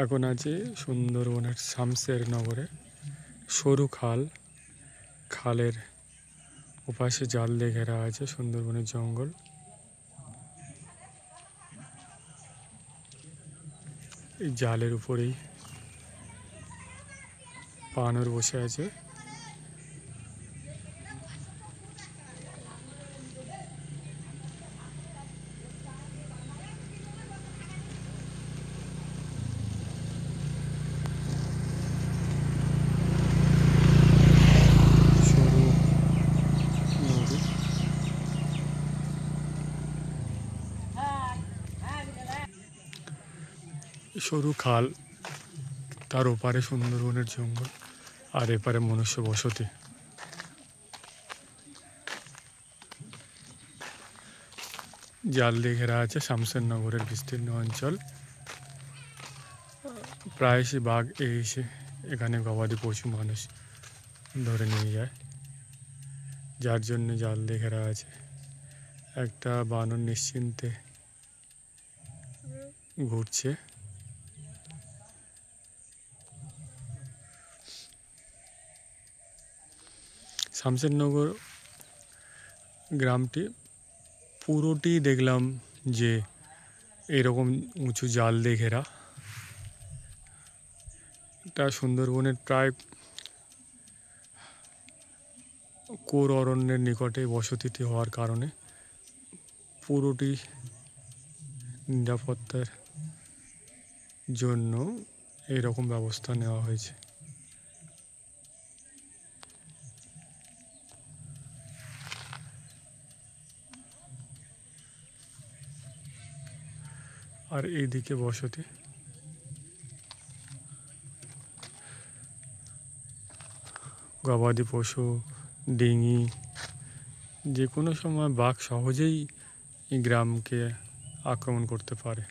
এখন আছে সুন্দরবনের শামসের নগরে সরু খাল। খালের ওপাশে জাল দিয়ে ঘেরা আছে সুন্দরবনের জঙ্গল। এই জালের উপরেই বানর বসে আছে। সরু নদী, সরু খাল, তার ওপারে সুন্দরবনের জঙ্গল আর এপারে মনুষ্য বসতি। জাল দিয়ে ঘেরা আছে শামসের নগরের বিস্তীর্ণ অঞ্চল। প্রায়শই বাঘ এসে এখানে গবাদি পশু মানুষ ধরে নিয়ে যায়, যার জন্য জাল দিয়ে ঘেরা আছে। একটা বানর নিশ্চিন্তে ঘুরছে। শামসেরনগর গ্রামটি পুরোটি দেখলাম যে এরকম উঁচু জাল দিয়ে ঘেরা। এটা সুন্দরবনের প্রায় কোর অরণ্যের নিকটে বসতিটি হওয়ার কারণে পুরোটি নিরাপত্তার জন্য এরকম ব্যবস্থা নেওয়া হয়েছে। আর এইদিকে বসতি। গবাদি পশু, ডিঙি, যে কোনো সময় বাঘ সহজেই এই গ্রামকে আক্রমণ করতে পারে।